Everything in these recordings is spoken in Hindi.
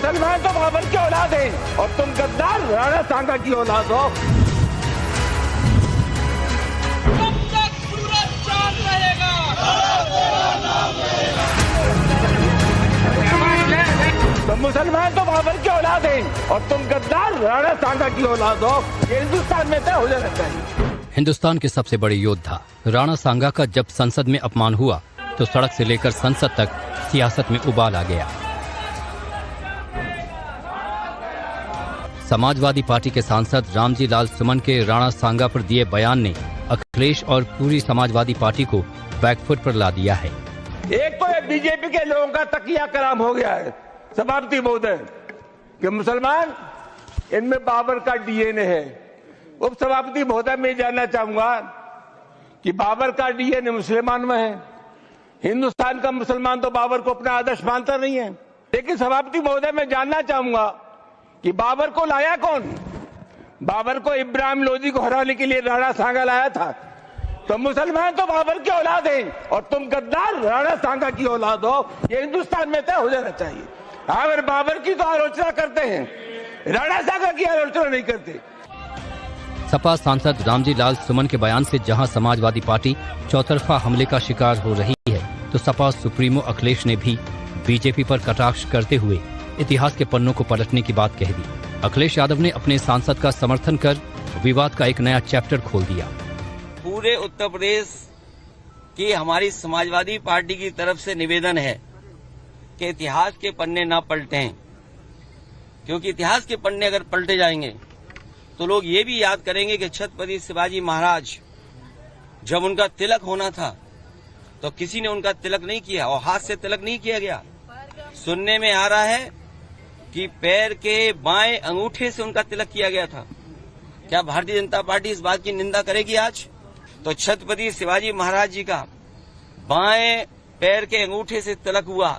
मुसलमान तो बाबर की औलाद हैं और तुम गद्दार राणा सांगा की औलाद हो। कब तक सूरज चांद रहेगा? तो मुसलमान तो बाबर की औलाद हैं और तुम गद्दार राणा सांगा की औलाद हो। ये हिंदुस्तान में तय हो जाना चाहिए। हिंदुस्तान के सबसे बड़े योद्धा राणा सांगा का जब संसद में अपमान हुआ तो सड़क से लेकर संसद तक सियासत में उबाल आ गया। समाजवादी पार्टी के सांसद रामजी लाल सुमन के राणा सांगा पर दिए बयान ने अखिलेश और पूरी समाजवादी पार्टी को बैकफुट पर ला दिया है। एक तो ये बीजेपी के लोगों का तकिया कलाम हो गया है सभापति महोदय कि मुसलमान इनमें बाबर का डीएनए है। उप सभापति महोदय मैं जानना चाहूंगा कि बाबर का डीएनए मुसलमान में है। हिंदुस्तान का मुसलमान तो बाबर को अपना आदर्श मानता नहीं है। लेकिन सभापति महोदय मैं जानना चाहूंगा कि बाबर को लाया कौन? बाबर को इब्राहिम लोदी को हराने के लिए राणा सांगा लाया था। तो मुसलमान तो बाबर की औलाद हैं और तुम गद्दार राणा सांगा की औलाद हो। ये हिंदुस्तान में तय हो जाना चाहिए। अगर बाबर की तो आलोचना करते हैं, राणा सांगा की आलोचना नहीं करते। सपा सांसद रामजी लाल सुमन के बयान से जहां समाजवादी पार्टी चौतरफा हमले का शिकार हो रही है, तो सपा सुप्रीमो अखिलेश ने भी बीजेपी पर कटाक्ष करते हुए इतिहास के पन्नों को पलटने की बात कह दी। अखिलेश यादव ने अपने सांसद का समर्थन कर विवाद का एक नया चैप्टर खोल दिया। पूरे उत्तर प्रदेश की हमारी समाजवादी पार्टी की तरफ से निवेदन है कि इतिहास के पन्ने ना पलटें, क्योंकि इतिहास के पन्ने अगर पलटे जाएंगे तो लोग ये भी याद करेंगे कि छत्रपति शिवाजी महाराज जब उनका तिलक होना था तो किसी ने उनका तिलक नहीं किया और हाथ से तिलक नहीं किया गया। सुनने में आ रहा है कि पैर के बाएं अंगूठे से उनका तिलक किया गया था। क्या भारतीय जनता पार्टी इस बात की निंदा करेगी आज? तो छत्रपति शिवाजी महाराज जी का बाएं पैर के अंगूठे से तिलक हुआ,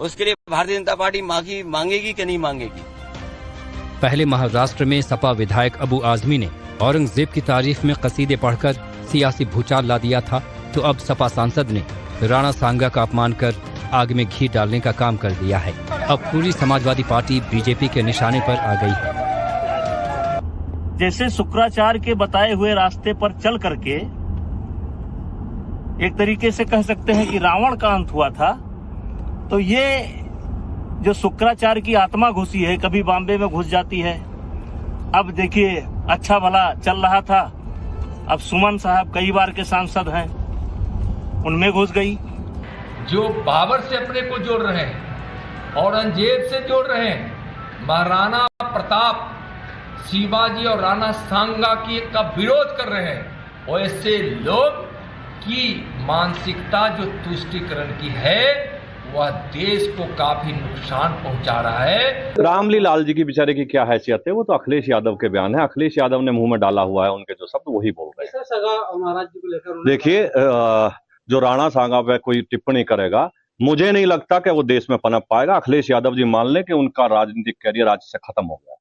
उसके लिए भारतीय जनता पार्टी माफी मांगेगी कि नहीं मांगेगी? पहले महाराष्ट्र में सपा विधायक अबू आजमी ने औरंगजेब की तारीफ में कसीदे पढ़कर सियासी भूचाल ला दिया था, तो अब सपा सांसद ने राणा सांगा का अपमान कर आग में घी डालने का काम कर दिया है। अब पूरी समाजवादी पार्टी बीजेपी के निशाने पर आ गई है। जैसे शुक्राचार्य के बताए हुए रास्ते पर चल करके एक तरीके से कह सकते हैं कि रावण का अंत हुआ था, तो ये जो शुक्राचार्य की आत्मा घुसी है, कभी बॉम्बे में घुस जाती है। अब देखिए अच्छा भला चल रहा था, अब सुमन साहब कई बार के सांसद हैं, उनमें घुस गई। जो बाबर से अपने को जोड़ रहे हैं, औरंगजेब से जोड़ रहे हैं, महाराणा प्रताप, शिवाजी और राणा सांगा की का विरोध कर रहे हैं, और ऐसे लोग की मानसिकता जो तुष्टीकरण की है वह देश को काफी नुकसान पहुंचा रहा है। रामली लाल जी की बेचारे की क्या हैसियत है? वो तो अखिलेश यादव के बयान है, अखिलेश यादव ने मुंह में डाला हुआ है, उनके जो शब्द वही बोल रहे हैं। देखिए, जो राणा सांगा पे कोई टिप्पणी करेगा, मुझे नहीं लगता कि वो देश में पनप पाएगा। अखिलेश यादव जी मान लें कि उनका राजनीतिक कैरियर आज से खत्म हो गया।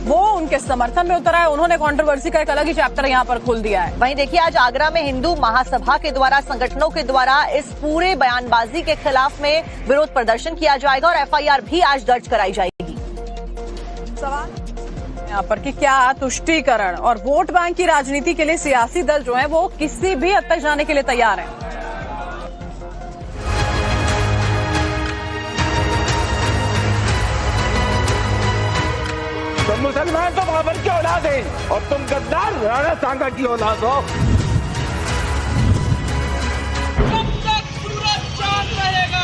वो उनके समर्थन में उतरा है, उन्होंने कंट्रोवर्सी का एक अलग ही चैप्टर यहाँ पर खोल दिया है। वहीं देखिए, आज आगरा में हिंदू महासभा के द्वारा, संगठनों के द्वारा इस पूरे बयानबाजी के खिलाफ में विरोध प्रदर्शन किया जाएगा और एफआईआर भी आज दर्ज कराई जाएगी। सवाल यहाँ पर कि क्या तुष्टीकरण और वोट बैंक की राजनीति के लिए सियासी दल जो है वो किसी भी हद तक जाने के लिए तैयार है? तो मुसलमान तो बाबर की औलाद हैं और तुम गद्दार राणा सांगा की औलाद हो। कब तक सूरज चांद रहेगा?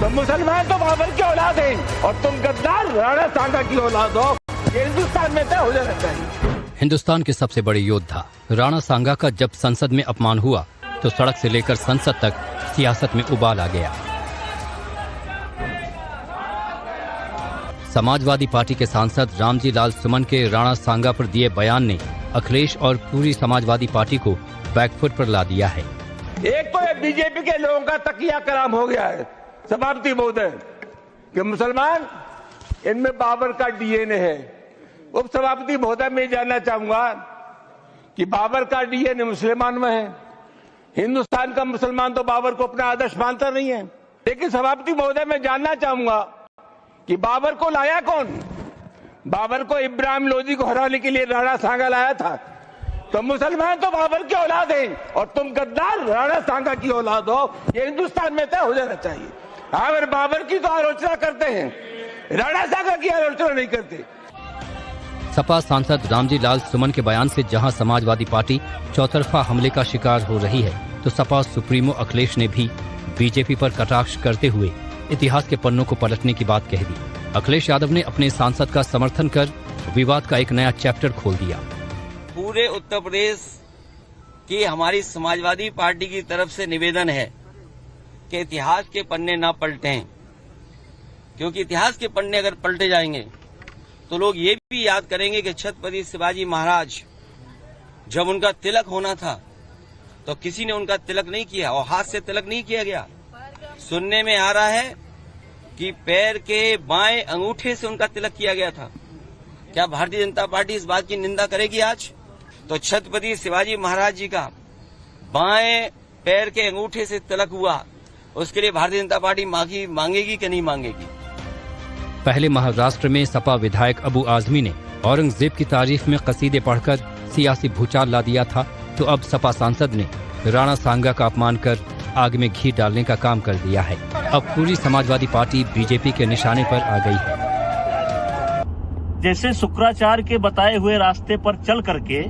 तो मुसलमान तो बाबर की औलाद हैं और तुम गद्दार राणा सांगा की औलाद हो। ये हिंदुस्तान में तय हो जाना चाहिए। हिंदुस्तान के सबसे बड़े योद्धा राणा सांगा का जब संसद में अपमान हुआ तो सड़क से लेकर संसद तक सियासत में उबाल आ गया। समाजवादी पार्टी के सांसद रामजी लाल सुमन के राणा सांगा पर दिए बयान ने अखिलेश और पूरी समाजवादी पार्टी को बैकफुट पर ला दिया है। एक तो ये बीजेपी के लोगों का तकिया कलाम हो गया है सभापति महोदय कि मुसलमान इनमें बाबर का डीएनए है। उप सभापति महोदय मैं जानना चाहूंगा कि बाबर का डीएनए मुसलमान में है। हिंदुस्तान का मुसलमान तो बाबर को अपना आदर्श मानता नहीं है। लेकिन सभापति महोदय, मैं जानना चाहूंगा कि बाबर को लाया कौन? बाबर को इब्राहिम लोदी को हराने के लिए राणा सांगा लाया था। तो मुसलमान तो बाबर की औलाद हैं और तुम गद्दार राणा सांगा की औलाद हो, ये हिंदुस्तान में तय हो जाना चाहिए। अगर बाबर की तो आलोचना करते हैं, राणा सांगा की आलोचना नहीं करते। सपा सांसद रामजी लाल सुमन के बयान से जहां समाजवादी पार्टी चौतरफा हमले का शिकार हो रही है, तो सपा सुप्रीमो अखिलेश ने भी बीजेपी पर कटाक्ष करते हुए इतिहास के पन्नों को पलटने की बात कह दी। अखिलेश यादव ने अपने सांसद का समर्थन कर विवाद का एक नया चैप्टर खोल दिया। पूरे उत्तर प्रदेश की हमारी समाजवादी पार्टी की तरफ से निवेदन है कि इतिहास के पन्ने ना पलटें, क्योंकि इतिहास के पन्ने अगर पलटे जाएंगे तो लोग ये भी याद करेंगे कि छत्रपति शिवाजी महाराज जब उनका तिलक होना था तो किसी ने उनका तिलक नहीं किया और हाथ से तिलक नहीं किया गया। सुनने में आ रहा है कि पैर के बाएं अंगूठे से उनका तिलक किया गया था। क्या भारतीय जनता पार्टी इस बात की निंदा करेगी आज? तो छत्रपति शिवाजी महाराज जी का बाएं पैर के अंगूठे से तिलक हुआ, उसके लिए भारतीय जनता पार्टी माफी मांगेगी कि नहीं मांगेगी? पहले महाराष्ट्र में सपा विधायक अबू आजमी ने औरंगजेब की तारीफ में कसीदे पढ़कर सियासी भूचाल ला दिया था, तो अब सपा सांसद ने राणा सांगा का अपमान कर आग में घी डालने का काम कर दिया है। अब पूरी समाजवादी पार्टी बीजेपी के निशाने पर आ गई है। जैसे शुक्राचार्य के बताए हुए रास्ते पर चल करके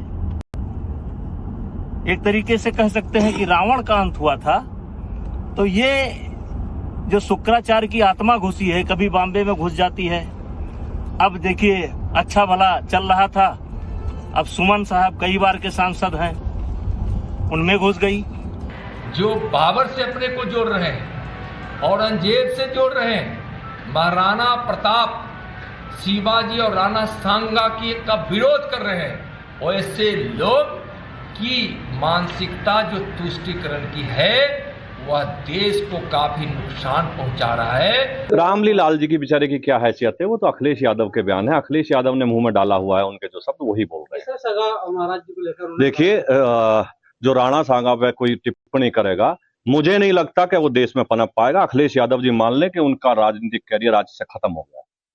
एक तरीके से कह सकते हैं कि रावण का अंत हुआ था, तो ये जो शुक्राचार्य की आत्मा घुसी है, कभी बॉम्बे में घुस जाती है। अब देखिए अच्छा भला चल रहा था, अब सुमन साहब कई बार के सांसद हैं, उनमें घुस गई। जो बाबर से अपने को जोड़ रहे हैं, औरंगजेब से जोड़ रहे हैं, महाराणा प्रताप, शिवाजी और राणा सांगा का विरोध कर रहे हैं, और ऐसे लोग की मानसिकता जो तुष्टीकरण की है वह देश को काफी नुकसान पहुंचा रहा है। रामली लाल जी की बेचारे की क्या हैसियत है, वो तो अखिलेश यादव के बयान है। अखिलेश यादव ने मुंह में डाला हुआ है, उनके जो शब्द वही बोल रहे हैं। सगा महाराज जी को लेकर देखिए, जो राणा सांगा पे कोई टिप्पणी करेगा, मुझे नहीं लगता कि वो देश में पनप पाएगा। अखिलेश यादव जी मान लें कि उनका राजनीतिक कैरियर आज से खत्म हो गया।